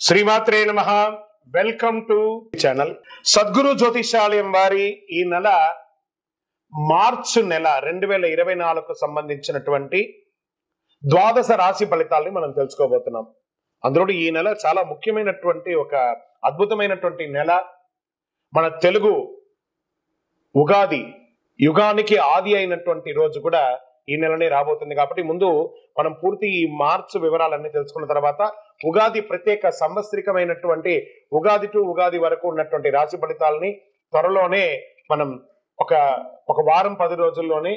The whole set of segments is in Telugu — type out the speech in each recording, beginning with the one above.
శ్రీమాత్రే నమః. Welcome to channel. Sadguru Jyothishalayam వారి ఈ నెల మార్చ్ నెల 2024కు సంబంధించినటువంటి ద్వాదశ రాశి ఫలితాలని మనం తెలుసుకోబోతున్నాం. అందులో ఈ నెల చాలా ముఖ్యమైనటువంటి ఒక అద్భుతమైనటువంటి నెల. మన తెలుగు ఉగాది యుగానికి ఆది అయినటువంటి రోజు కూడా ఈ నెలనే రాబోతుంది. కాబట్టి ముందు మనం పూర్తి ఈ మార్చ్ వివరాలన్నీ తెలుసుకున్న తర్వాత ఉగాది ప్రత్యేక సంవత్సరికమైనటువంటి ఉగాది టు ఉగాది వరకు ఉన్నటువంటి రాశి ఫలితాలని త్వరలోనే మనం ఒక వారం 10 రోజుల్లోనే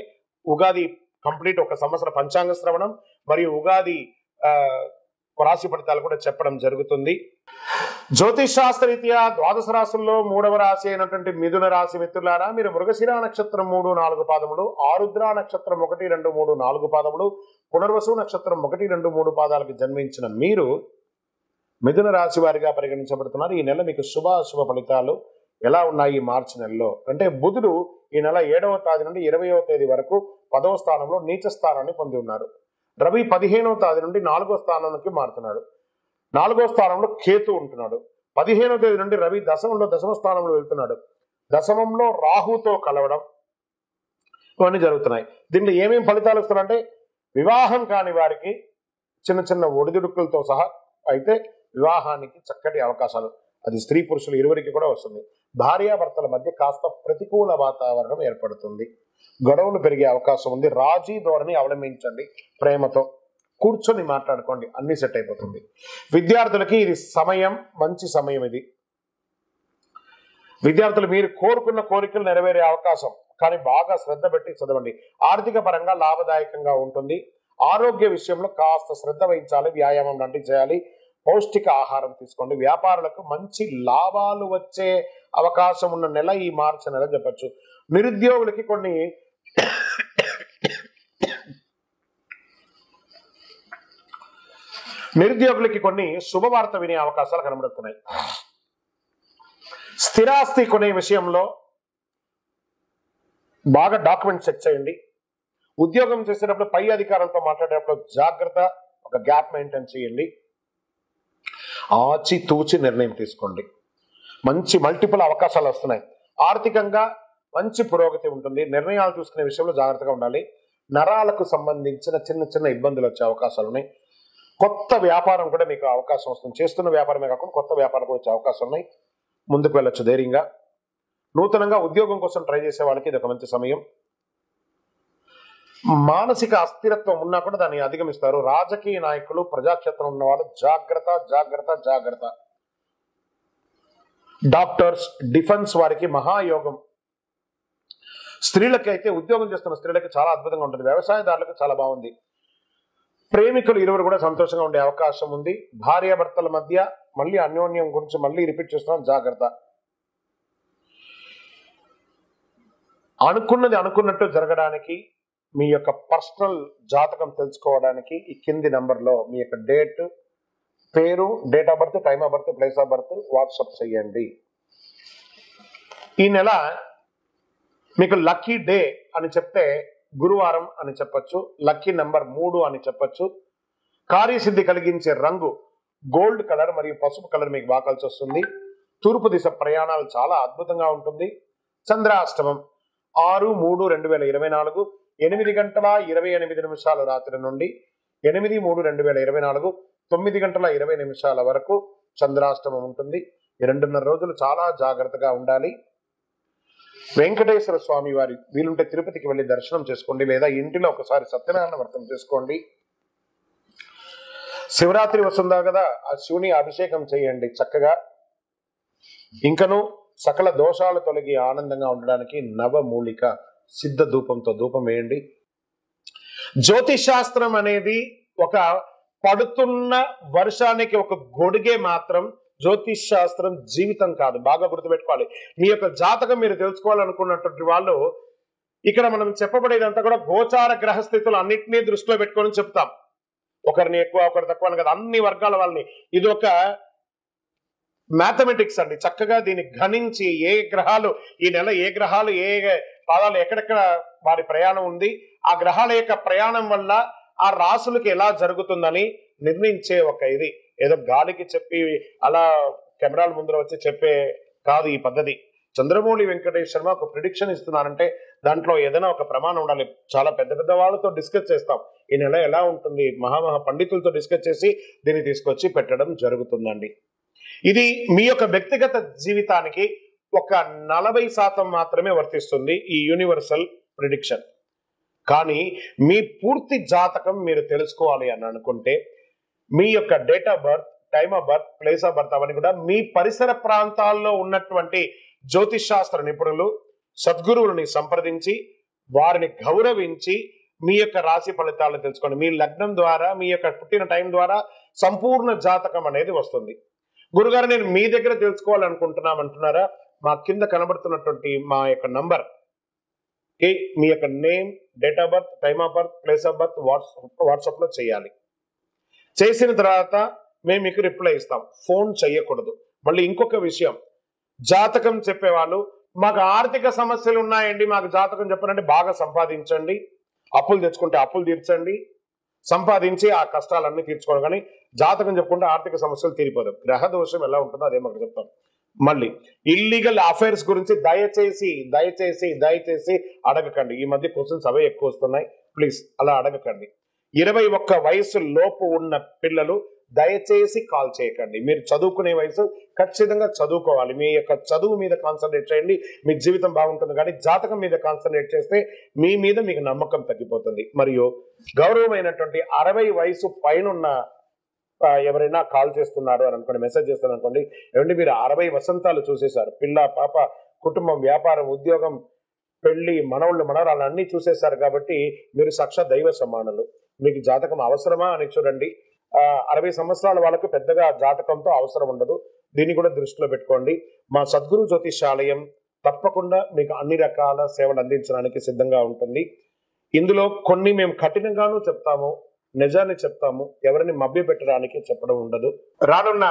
ఉగాది కంప్లీట్ ఒక సంవత్సర పంచాంగ శ్రవణం మరియు ఉగాది రాశి ఫలితాలు కూడా చెప్పడం జరుగుతుంది. జ్యోతిష్ శాస్త్రరీత్యా ద్వాదశ రాశుల్లో 3వ రాశి అయినటువంటి మిథున రాశి మిత్రులారా, మీరు మృగశిర నక్షత్రం 3, 4 పాదములు, ఆరుద్ర నక్షత్రం 1, 2, 3, 4 పాదములు, పునర్వసు నక్షత్రం 1, 2, 3 పాదాలకు జన్మించిన మీరు మిథున రాశి వారిగా పరిగణించబడుతున్నారు. ఈ నెల మీకు శుభాశుభ ఫలితాలు ఎలా ఉన్నాయి? ఈ మార్చి నెలలో అంటే బుధుడు ఈ నెల 7వ తేదీ నుండి 20వ తేదీ వరకు 10వ స్థానంలో నీచ స్థానాన్ని పొంది ఉన్నారు. రవి 15వ తేదీ నుండి 4వ స్థానానికి మారుతున్నాడు. 4వ స్థానంలో కేతు ఉంటున్నాడు. 15వ తేదీ నుండి రవి దశమ స్థానంలో వెళ్తున్నాడు. దశమంలో రాహుతో కలవడం ఇవన్నీ జరుగుతున్నాయి. దీంట్లో ఏమేమి ఫలితాలు వస్తున్నాయంటే, వివాహం కాని వారికి చిన్న చిన్న ఒడిదుడుకులతో సహా అయితే వివాహానికి చక్కటి అవకాశాలు, అది స్త్రీ పురుషులు ఇరువురికి కూడా వస్తుంది. భార్యాభర్తల మధ్య కాస్త ప్రతికూల వాతావరణం ఏర్పడుతుంది. గొడవలు పెరిగే అవకాశం ఉంది. రాజీ ధోరణి అవలంబించండి. ప్రేమతో కూర్చొని మాట్లాడుకోండి, అన్ని సెట్ అయిపోతుంది. విద్యార్థులకి ఇది సమయం, మంచి సమయం ఇది. విద్యార్థులు మీరు కోరుకున్న కోరికలు నెరవేరే అవకాశం, కానీ బాగా శ్రద్ధ పెట్టి చదవండి. ఆర్థిక పరంగా లాభదాయకంగా ఉంటుంది. ఆరోగ్య విషయంలో కాస్త శ్రద్ధ వహించాలి. వ్యాయామం లాంటివి చేయాలి. పౌష్టిక ఆహారం తీసుకోండి. వ్యాపారులకు మంచి లాభాలు వచ్చే అవకాశం ఉన్న నెల ఈ మార్చి నెల చెప్పచ్చు. నిరుద్యోగులకి కొన్ని శుభవార్త వినే అవకాశాలు కనబడుతున్నాయి. స్థిరాస్తి కొనే విషయంలో బాగా డాక్యుమెంట్ చెక్ చేయండి. ఉద్యోగం చేసేటప్పుడు పై అధికారులతో మాట్లాడేటప్పుడు జాగ్రత్త, ఒక గ్యాప్ మెయింటైన్ చేయండి. ఆచి తూచి నిర్ణయం తీసుకోండి. మంచి మల్టిపుల్ అవకాశాలు వస్తున్నాయి. ఆర్థికంగా మంచి పురోగతి ఉంటుంది. నిర్ణయాలు తీసుకునే విషయంలో జాగ్రత్తగా ఉండాలి. నరాలకు సంబంధించిన చిన్న చిన్న ఇబ్బందులు వచ్చే అవకాశాలు ఉన్నాయి. కొత్త వ్యాపారం కూడా మీకు అవకాశం వస్తుంది. చేస్తున్న వ్యాపారమే కాకుండా కొత్త వ్యాపారం కూడా వచ్చే అవకాశం ఉన్నాయి. ముందుకు వెళ్ళొచ్చు ధైర్యంగా. నూతనంగా ఉద్యోగం కోసం ట్రై చేసే వాళ్ళకి ఇది ఒక మంచి సమయం. మానసిక అస్థిరత్వం ఉన్నా కూడా దాన్ని అధిగమిస్తారు. రాజకీయ నాయకులు, ప్రజాక్షేత్రం ఉన్నవాళ్ళు జాగ్రత్త జాగ్రత్త జాగ్రత్త. డాక్టర్స్, డిఫెన్స్ వారికి మహాయోగం. స్త్రీలకైతే ఉద్యోగం చేస్తున్న స్త్రీలకి చాలా అద్భుతంగా ఉంటుంది. వ్యవసాయదారులకు చాలా బాగుంది. ప్రేమికులు ఇరువురు కూడా సంతోషంగా ఉండే అవకాశం ఉంది. భార్యాభర్తల మధ్య మళ్ళీ అన్యోన్యం గురించి మళ్ళీ రిపీట్ చేస్తున్నాం, జాగ్రత్త. అనుకున్నది అనుకున్నట్టు జరగడానికి, మీ యొక్క పర్సనల్ జాతకం తెలుసుకోవడానికి ఈ కింది నంబర్లో మీ యొక్క డేట్, పేరు, date of birth, time of birth, place of birth WhatsApp చేయండి. ఈ నెల మీకు లక్కీ డే అని చెప్తే గురువారం అని చెప్పొచ్చు. లక్కీ నెంబర్ 3 అని చెప్పొచ్చు. కార్యసిద్ధి కలిగించే రంగు గోల్డ్ కలర్ మరియు పసుపు కలర్ మీకు బాగా కలిసి వస్తుంది. తూర్పు దిశ ప్రయాణాలు చాలా అద్భుతంగా ఉంటుంది. చంద్రాష్టమం 6/3/2024 8:28 రాత్రి నుండి 8/3/2024 9:20 వరకు చంద్రాష్టమం ఉంటుంది. ఈ 2.5 రోజులు చాలా జాగ్రత్తగా ఉండాలి. వెంకటేశ్వర స్వామి వారి వీలుంటే తిరుపతికి వెళ్ళి దర్శనం చేసుకోండి, లేదా ఇంటిలో ఒకసారి సత్యనారాయణ వ్రతం చేసుకోండి. శివరాత్రి వస్తుందా కదా, ఆ శివుని అభిషేకం చేయండి చక్కగా. ఇంకను సకల దోషాలు తొలగి ఆనందంగా ఉండడానికి నవమూలిక సిద్ధ ధూపంతో ధూపం వేయండి. జ్యోతిష్ శాస్త్రం అనేది ఒక పడుతున్న వర్షానికి ఒక గొడుగే మాత్రం. జ్యోతిష్ శాస్త్రం జీవితం కాదు, బాగా గుర్తుపెట్టుకోవాలి. మీ యొక్క జాతకం మీరు తెలుసుకోవాలనుకున్నటువంటి వాళ్ళు ఇక్కడ మనం చెప్పబడేదంతా కూడా గోచార గ్రహస్థితులు అన్నింటినీ దృష్టిలో పెట్టుకొని చెప్తాం. ఒకరిని ఎక్కువ ఒకరు తక్కువ అని కదా, అన్ని వర్గాల వాళ్ళని. ఇది ఒక మ్యాథమెటిక్స్ అండి. చక్కగా దీన్ని గణించి ఏ గ్రహాలు ఈ నెల, ఏ గ్రహాలు ఏ పాదాలు ఎక్కడెక్కడ వారి ప్రయాణం ఉంది, ఆ గ్రహాల యొక్క ప్రయాణం వల్ల ఆ రాసులకు ఎలా జరుగుతుందని నిర్ణయించే ఒక ఇది. ఏదో గాలికి చెప్పి అలా కెమెరాల ముందర వచ్చి చెప్పే కాదు ఈ పద్ధతి. చంద్రమౌళి వెంకటేష్ శర్మ ఒక ప్రిడిక్షన్ ఇస్తున్నారంటే దాంట్లో ఏదైనా ఒక ప్రమాణం ఉండాలి. చాలా పెద్ద పెద్ద వాళ్ళతో డిస్కస్ చేస్తాం, ఈ నెల ఎలా ఉంటుంది, మహామహా పండితులతో డిస్కస్ చేసి దీన్ని తీసుకొచ్చి పెట్టడం జరుగుతుందండి. ఇది మీ యొక్క వ్యక్తిగత జీవితానికి ఒక 40% మాత్రమే వర్తిస్తుంది ఈ యూనివర్సల్ ప్రిడిక్షన్. కానీ మీ పూర్తి జాతకం మీరు తెలుసుకోవాలి అని అనుకుంటే మీ యొక్క date of birth, time of birth, place of birth అవన్నీ కూడా మీ పరిసర ప్రాంతాల్లో ఉన్నటువంటి జ్యోతిష్ శాస్త్ర నిపుణులు, సద్గురువులని సంప్రదించి వారిని గౌరవించి మీ యొక్క రాశి ఫలితాలను తెలుసుకోండి. మీ లగ్నం ద్వారా, మీ యొక్క పుట్టిన టైం ద్వారా సంపూర్ణ జాతకం అనేది వస్తుంది. గురుగారు నేను మీ దగ్గర తెలుసుకోవాలనుకుంటున్నామంటున్నారా? మా కింద కనబడుతున్నటువంటి మా యొక్క నంబర్ మీ యొక్క name, date of birth, time of birth, place of birth WhatsApp లో చేయాలి. చేసిన తర్వాత మేము మీకు రిప్లై ఇస్తాం. ఫోన్ చేయకూడదు. మళ్ళీ ఇంకొక విషయం, జాతకం చెప్పేవాళ్ళు మాకు ఆర్థిక సమస్యలు ఉన్నాయండి, మాకు జాతకం చెప్పనంటే బాగా సంపాదించండి, అప్పులు తెచ్చుకుంటే అప్పులు తీర్చండి, సంపాదించి ఆ కష్టాలన్నీ తీర్చుకోవడం. కానీ జాతకం చెప్పుకుంటే ఆర్థిక సమస్యలు తీరిపోదు. గ్రహ దోషం ఎలా ఉంటుందో అదే మాకు చెప్తాం. మళ్ళీ ఇల్లీగల్ అఫైర్స్ గురించి దయచేసి దయచేసి దయచేసి అడగకండి. ఈ మధ్య క్వశ్చన్స్ అవే ఎక్కువ వస్తున్నాయి. ప్లీజ్ అలా అడగకండి. 21 వయసు లోపు ఉన్న పిల్లలు దయచేసి కాల్ చేయకండి. మీరు చదువుకునే వయసు, ఖచ్చితంగా చదువుకోవాలి. మీ యొక్క చదువు మీద కాన్సన్ట్రేట్ చేయండి, మీ జీవితం బాగుంటుంది. కానీ జాతకం మీద కాన్సన్ట్రేట్ చేస్తే మీ మీద మీకు నమ్మకం తగ్గిపోతుంది. మరియు గౌరవమైనటువంటి 60 వయసు పైన ఎవరైనా కాల్ చేస్తున్నారు అని అనుకోండి, మెసేజ్ చేస్తున్నారు అనుకోండి, ఏమంటే మీరు 60 వసంతాలు చూసేశారు, పిల్ల పాప, కుటుంబం, వ్యాపారం, ఉద్యోగం, పెళ్లి, మనవళ్ళు, మనవరాలు అన్ని చూసేశారు కాబట్టి మీరు సాక్షాత్ దైవ సమానులు. మీకు జాతకం అవసరమా అని చూడండి. 60 సంవత్సరాల వాళ్ళకు పెద్దగా జాతకంతో అవసరం ఉండదు. దీన్ని కూడా దృష్టిలో పెట్టుకోండి. మా సద్గురు జ్యోతిషాలయం తప్పకుండా మీకు అన్ని రకాల సేవలు అందించడానికి సిద్ధంగా ఉంటుంది. ఇందులో కొన్ని మేము కఠినంగానూ చెప్తాము, నిజాన్ని చెప్తాము, ఎవరిని మభ్య పెట్టడానికి చెప్పడం ఉండదు. రానున్న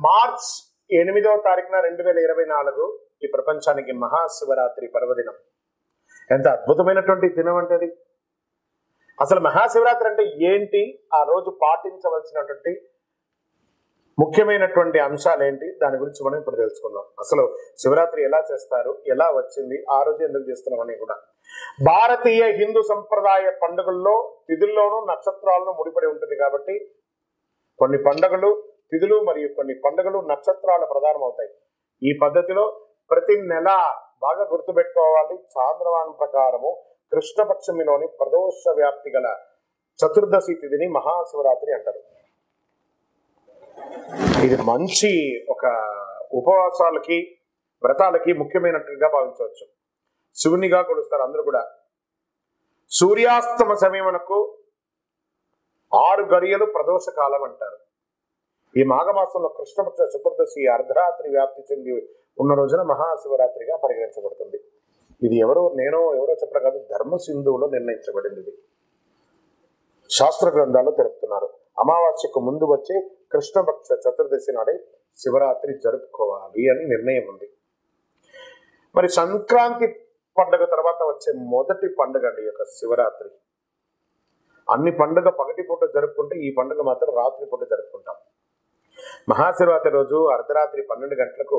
మార్చ్ 8వ తారీఖున 2024 ఈ ప్రపంచానికి మహాశివరాత్రి పర్వదినం. ఎంత అద్భుతమైనటువంటి దినం అంటే అది. అసలు మహాశివరాత్రి అంటే ఏంటి, ఆ రోజు పాటించవలసినటువంటి ముఖ్యమైనటువంటి అంశాలు ఏంటి, దాని గురించి మనం ఇప్పుడు తెలుసుకుందాం. అసలు శివరాత్రి ఎలా చేస్తారు, ఎలా వచ్చింది, ఆ రోజు ఎందుకు చేస్తున్నాం అని కూడా. భారతీయ హిందూ సంప్రదాయ పండుగల్లో తిథుల్లోనూ నక్షత్రాలను ముడిపడి ఉంటుంది కాబట్టి కొన్ని పండుగలు తిథులు మరియు కొన్ని పండుగలు నక్షత్రాల ప్రధానం అవుతాయి. ఈ పద్ధతిలో ప్రతి నెల బాగా గుర్తుపెట్టుకోవాలి, చాంద్రమానం ప్రకారము కృష్ణపక్షమిలోని ప్రదోష వ్యాప్తి గల చతుర్దశి తిథిని మహాశివరాత్రి అంటారు. ఇది మంచి ఒక ఉపవాసాలకి, వ్రతాలకి ముఖ్యమైనట్టుగా భావించవచ్చు. శివునిగా కొలుస్తారు అందరూ కూడా. సూర్యాస్తమ సమయమునకు 6 గడియలు ప్రదోష కాలం అంటారు. ఈ మాఘమాసంలో కృష్ణపక్ష చతుర్దశి అర్ధరాత్రి వ్యాప్తి చెంది ఉన్న రోజున మహాశివరాత్రిగా పరిగణించబడుతుంది. ఇది ఎవరో చెప్పడం కాదు, ధర్మ సింధువులో నిర్ణయించబడింది. ఇది శాస్త్ర గ్రంథాల్లో తెలుపుతున్నారు. అమావాస్యకు ముందు వచ్చే కృష్ణపక్ష చతుర్దశి నాడే శివరాత్రి జరుపుకోవాలి అని నిర్ణయం ఉంది. మరి సంక్రాంతి పండుగ తర్వాత వచ్చే మొదటి పండుగ అండి యొక్క శివరాత్రి. అన్ని పండుగ పగటి పూట జరుపుకుంటే ఈ పండుగ మాత్రం రాత్రి పూట జరుపుకుంటాం. మహాశివరాత్రి రోజు అర్ధరాత్రి 12 గంటలకు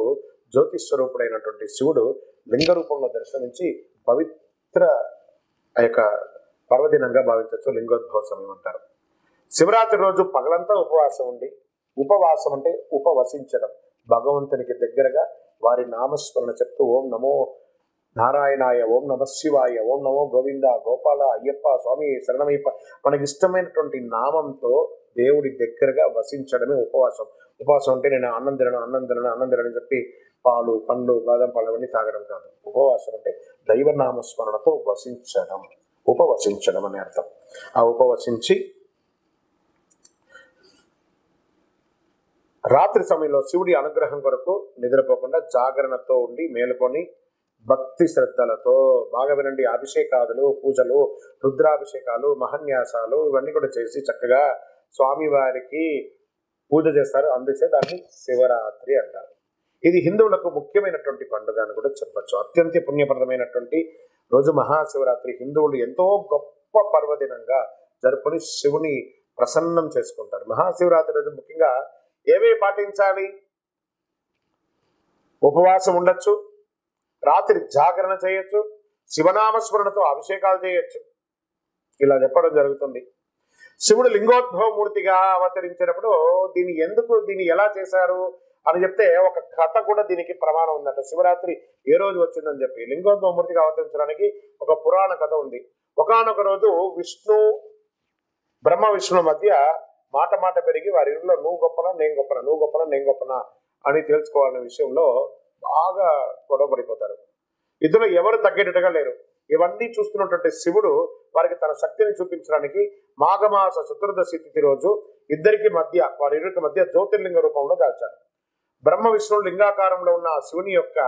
జ్యోతిస్వరూపుడైనటువంటి శివుడు లింగ రూపంలో దర్శనించి పవిత్ర ఆ యొక్క పర్వదినంగా భావించవచ్చు. లింగోద్భవ సమయం అంటారు. శివరాత్రి రోజు పగలంతా ఉపవాసం ఉండి, ఉపవాసం అంటే ఉపవసించడం, భగవంతునికి దగ్గరగా వారి నామస్మరణ చెప్తూ ఓం నమో నారాయణాయ, ఓం నమ శివాయ, ఓం నమో గోవింద, గోపాల, అయ్యప్ప, స్వామి శరణమయ్యప్ప, మనకి ఇష్టమైనటువంటి నామంతో దేవుడి దగ్గరగా వసించడమే ఉపవాసం. ఉపవాసం అంటే నేను అన్నం తినని చెప్పి పాలు, పండ్లు, బాదం పళ్ళు అవన్నీ తాగడం కాదు. ఉపవాసం అంటే దైవనామస్మరణతో వసించడం, ఉపవసించడం అనే అర్థం. ఆ ఉపవసించి రాత్రి సమయంలో శివుడి అనుగ్రహం కొరకు నిద్రపోకుండా జాగరణతో ఉండి మేలుకొని భక్తి శ్రద్ధలతో బాగా వినండి, అభిషేకాదులు, పూజలు, రుద్రాభిషేకాలు, మహన్యాసాలు ఇవన్నీ కూడా చేసి చక్కగా స్వామివారికి పూజ చేస్తారు. అందుకే దాన్ని శివరాత్రి అంటారు. ఇది హిందువులకు ముఖ్యమైనటువంటి పండుగ అని కూడా చెప్పచ్చు. అత్యంత పుణ్యప్రదమైనటువంటి రోజు మహాశివరాత్రి. హిందువులు ఎంతో గొప్ప పర్వదినంగా జరుపుకొని శివుని ప్రసన్నం చేసుకుంటారు. మహాశివరాత్రి రోజు ముఖ్యంగా ఏమేమి పాటించాలి? ఉపవాసం ఉండొచ్చు, రాత్రి జాగరణ చేయొచ్చు, శివనామస్మరణతో అభిషేకాలు చేయొచ్చు. ఇలా చెప్పడం జరుగుతుంది. శివుడు లింగోద్భవ మూర్తిగా అవతరించినప్పుడు దీన్ని ఎలా చేశారు అని చెప్తే ఒక కథ కూడా దీనికి ప్రమాణం ఉందట. శివరాత్రి ఏ రోజు వచ్చిందని చెప్పి లింగోద్భవ మూర్తిగా అవతరించడానికి ఒక పురాణ కథ ఉంది. ఒకానొక రోజు బ్రహ్మ విష్ణుల మధ్య మాట పెరిగి వారి ఇంట్లో నువ్వు గొప్పనా నేను గొప్పనా, నువ్వు గొప్పనా నేను గొప్పనా అని తెలుసుకోవాలనే విషయంలో బాగా గొడవ పడిపోతారు. ఇద్దరు ఎవరు తగ్గేటట్టుగా లేరు. ఇవన్నీ చూస్తున్నటువంటి శివుడు వారికి తన శక్తిని చూపించడానికి మాఘమాస చతుర్దశి తిథి రోజు వారిద్దరికి మధ్య జ్యోతిర్లింగ రూపంలో దాల్చాడు. బ్రహ్మ విష్ణువు లింగాకారంలో ఉన్న శివుని యొక్క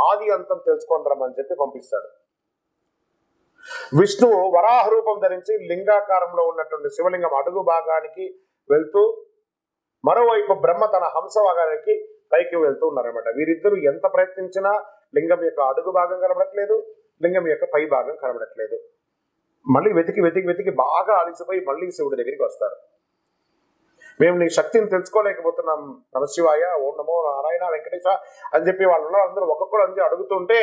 ఆది అంతం తెలుసుకొని రమ్మని చెప్పి పంపిస్తాడు. విష్ణువు వరాహ రూపం ధరించి లింగాకారంలో ఉన్నటువంటి శివలింగం అడుగు భాగానికి వెళ్తూ, మరోవైపు బ్రహ్మ తన హంస భాగానికి పైకి వెళ్తూ ఉన్నారన్నమాట. వీరిద్దరూ ఎంత ప్రయత్నించినా లింగం యొక్క అడుగు భాగం కనబడట్లేదు, లింగం యొక్క పై భాగం కనబడట్లేదు. మళ్ళీ వెతికి బాగా అలిసిపోయి మళ్ళీ శివుడి దగ్గరికి వస్తారు. మేము నీ శక్తిని తెలుసుకోలేకపోతున్నాం, నమశివాయ, ఓం నమో నారాయణ వెంకటేశ అని చెప్పి అందరూ ఒక్కొక్కరు అంది అడుగుతుంటే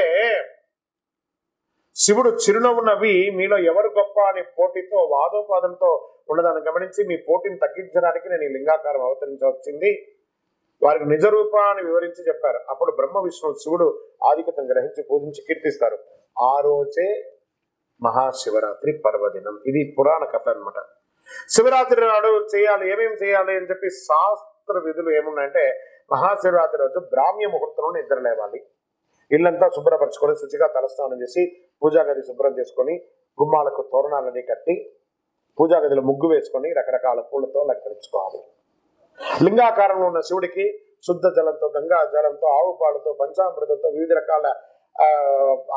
శివుడు చిరునవ్వు నవ్వి మీలో ఎవరు గొప్ప అని పోటీతో వాదోపాదంతో ఉన్నదాన్ని గమనించి మీ పోటీని తగ్గించడానికి నేను ఈ లింగాకారం అవతరించవచ్చింది, వారికి నిజ రూపాన్ని వివరించి చెప్పారు. అప్పుడు బ్రహ్మ విష్ణువు శివుడు ఆధిక్యతను గ్రహించి పూజించి కీర్తిస్తారు. ఆ రోజే మహాశివరాత్రి పర్వదినం. ఇది పురాణ కథ అన్నమాట. శివరాత్రి నాడు ఏమేమి చేయాలి అని చెప్పి శాస్త్ర విధులు ఏమున్నాయంటే, మహాశివరాత్రి రోజు బ్రాహ్మ్య ముహూర్తంలో నిద్ర లేవాలి, ఇల్లంతా శుభ్రపరచుకొని శుచిగా తలస్నానం చేసి పూజా గది శుభ్రం చేసుకొని గుమ్మాలకు తోరణాలని కట్టి పూజా గదిలో ముగ్గు వేసుకొని రకరకాల పూలతో అలంకరించుకోవాలి. లింగాకారంలో ఉన్న శివుడికి శుద్ధ జలంతో, గంగా జలంతో, ఆవు పాలతో, పంచామృతంతో, వివిధ రకాల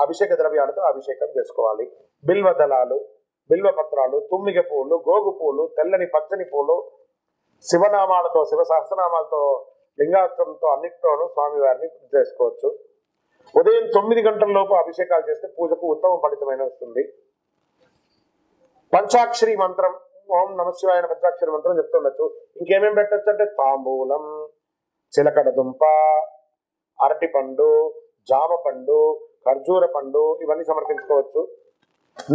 అభిషేక ద్రవ్యాలతో అభిషేకం చేసుకోవాలి. బిల్వ దళాలు, బిల్వ పత్రాలు, తుమ్మిగ పూలు, గోగు పూలు, తెల్లని పచ్చని పూలు, శివనామాలతో, శివ సహస్రనామాలతో, లింగాస్త్రంతో అన్నిటితోనూ స్వామివారిని చేసుకోవచ్చు. ఉదయం 9 గంటల లోపు అభిషేకాలు చేస్తే పూజకు ఉత్తమ ఫలితమైన వస్తుంది. పంచాక్షరి మంత్రం, ఓం నమశివాయ పంచాక్షరి మంత్రం చెప్తుండొచ్చు. ఇంకేమేమి పెట్టచ్చు అంటే తాంబూలం, చిలకడ దుంప, అరటి పండు, జామ పండు, ఖర్జూర పండు ఇవన్నీ సమర్పించుకోవచ్చు.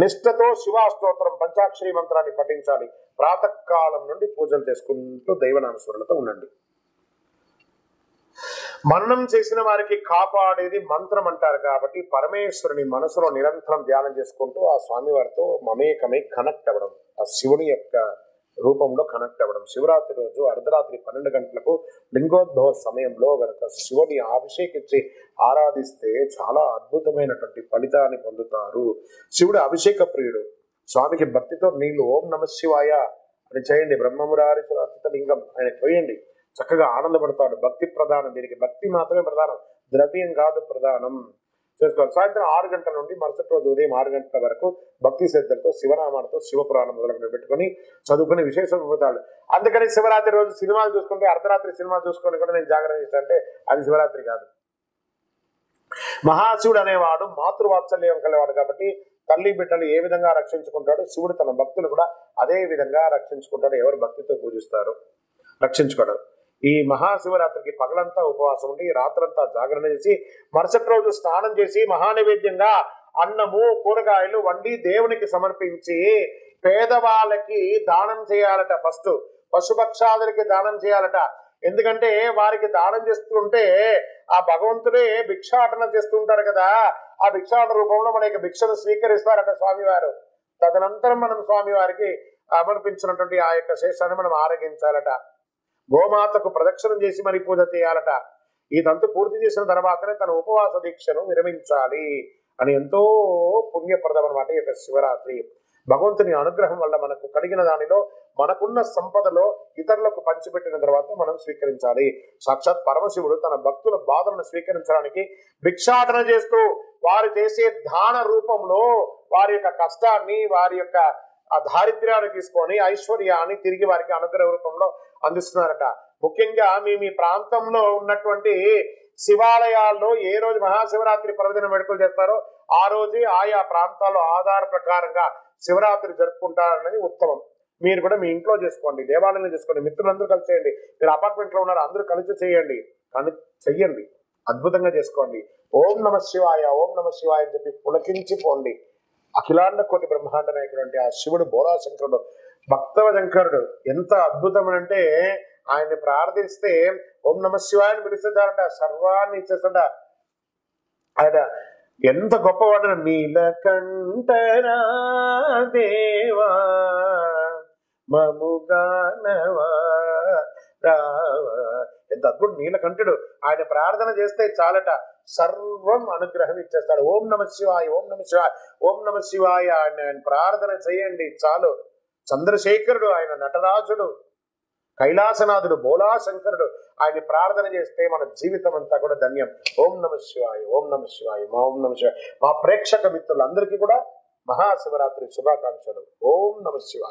నిష్ఠతో శివాస్తోత్రం పంచాక్షరి మంత్రాన్ని పఠించాలి. ప్రాతకాలం నుండి పూజలు చేసుకుంటూ దైవనామస్మరణతో ఉండండి. మననం చేసిన వారికి కాపాడేది మంత్రం అంటారు కాబట్టి పరమేశ్వరుని మనసులో నిరంతరం ధ్యానం చేసుకుంటూ ఆ స్వామి వారితో మమేకమై కనెక్ట్ అవ్వడం, ఆ శివుని యొక్క రూపంలో కనెక్ట్ అవ్వడం. శివరాత్రి రోజు అర్ధరాత్రి 12 గంటలకు లింగోద్భవ సమయంలో గనక శివుని అభిషేకించి ఆరాధిస్తే చాలా అద్భుతమైనటువంటి ఫలితాన్ని పొందుతారు. శివుడు అభిషేక ప్రియుడు. స్వామికి భక్తితో నీళ్లు ఓం నమ శివాయ అని చేయండి. బ్రహ్మమురారి లింగం ఆయన పోయండి, చక్కగా ఆనందపడతాడు. భక్తి ప్రధానం, దీనికి భక్తి మాత్రమే ప్రధానం, ద్రవ్యం కాదు ప్రధానం. చేసుకోవాలి. సాయంత్రం 6 గంటల నుండి మరుసటి రోజు ఉదయం 6 గంటల వరకు భక్తి శ్రద్ధలతో శివనామాలతో శివపురాణం మొదలుకొని పెట్టుకొని చదువుకుని విశేషం పొందుతాడు. అందుకని శివరాత్రి రోజు సినిమాలు చూసుకుంటే అర్ధరాత్రి సినిమా చూసుకొని కూడా నేను జాగ్రత్త చేస్తానంటే అది శివరాత్రి కాదు. మహాశివుడు అనేవాడు మాతృవాత్సల్యం కలివాడు కాబట్టి తల్లి బిడ్డలు ఏ విధంగా రక్షించుకుంటాడు, శివుడు తన భక్తులు కూడా అదే విధంగా రక్షించుకుంటాడు. ఎవరు భక్తితో పూజిస్తారు రక్షించుకోడు. ఈ మహాశివరాత్రికి పగలంతా ఉపవాసం ఉండి రాత్రంతా జాగరణ చేసి మరుసటి రోజు స్నానం చేసి మహానైవేద్యంగా అన్నము కూరగాయలు వండి దేవునికి సమర్పించి పేదవాళ్ళకి దానం చేయాలట. ఫస్ట్ పశుపక్షాదులకి దానం చేయాలట. ఎందుకంటే వారికి దానం చేస్తుంటే ఆ భగవంతుడే భిక్షాటన చేస్తుంటారు కదా, ఆ భిక్షాటన రూపంలో మనకి భిక్షను స్వీకరిస్తారట స్వామివారు. తదనంతరం మనం స్వామివారికి సమర్పించినటువంటి ఆ యొక్క శేషాన్ని మనం ఆరగించాలట. గోమాతకు ప్రదక్షిణం చేసి మరి పూజ చేయాలట. ఈ తంతు పూర్తి చేసిన తర్వాతనే తన ఉపవాస దీక్షను విరమించాలి అని ఎంతో పుణ్యప్రదం అన్నమాట ఈ యొక్క శివరాత్రి. భగవంతుని అనుగ్రహం వల్ల మనకు కలిగిన దానిలో మనకున్న సంపదలో ఇతరులకు పంచిపెట్టిన తర్వాత మనం స్వీకరించాలి. సాక్షాత్ పరమశివుడు తన భక్తుల బాధలను స్వీకరించడానికి భిక్షాటన చేస్తూ వారు చేసే దాన రూపంలో వారి యొక్క కష్టాన్ని, వారి యొక్క ఆ దారిద్ర్యాన్ని తీసుకొని ఐశ్వర్యాన్ని తిరిగి వారికి అనుగ్రహ రూపంలో అందిస్తున్నారట. ముఖ్యంగా మీ ప్రాంతంలో ఉన్నటువంటి శివాలయాల్లో ఏ రోజు మహాశివరాత్రి పర్వదినం వేడుకలు చేస్తారో ఆ రోజే ఆయా ప్రాంతాల్లో ఆధార ప్రకారంగా శివరాత్రి జరుపుకుంటారనేది ఉత్తమం. మీరు కూడా మీ ఇంట్లో చేసుకోండి, దేవాలయంలో చేసుకోండి, మిత్రులందరూ కలిసి చేయండి. మీరు అపార్ట్మెంట్ లో ఉన్నారు, అందరూ కలిసి చేయండి, కానీ చెయ్యండి, అద్భుతంగా చేసుకోండి. ఓం నమ శివాయ, ఓం నమ శివాయ అని చెప్పి పులకించిపోండి. అఖిలాండ కోటి బ్రహ్మాండ నాయకుడు ఆ శివుడు బోళాశంకరుడు, భక్తవశంకరుడు ఎంత అద్భుతమనంటే ఆయన్ని ప్రార్థిస్తే ఓం నమ శివాయని పిలుస్తాడట, సర్వాన్ని ఇచ్చేస్తాడ. ఆయన ఎంత గొప్పవాడు. నీలకంఠరా దేవా మముగానవా రావా, ఎంత అద్భుతం. నీలకంఠుడు, ఆయన ప్రార్థన చేస్తే చాలట, సర్వం అనుగ్రహం ఇచ్చేస్తాడు. ఓం నమ శివాయ, ఓం నమ శివాయ, ఓం నమ శివాయ ఆయన ప్రార్థన చేయండి చాలు. చంద్రశేఖరుడు, ఆయన నటరాజుడు, కైలాసనాథుడు, బోళాశంకరుడు, ఆయన ప్రార్థన చేస్తే మన జీవితం అంతా కూడా ధన్యం. ఓం నమ శివాయ, ఓం నమ శివాయ, ఓం నమ శివాయ. మా ప్రేక్షక మిత్రులందరికీ కూడా మహాశివరాత్రి శుభాకాంక్షలు. ఓం నమ శివాయ.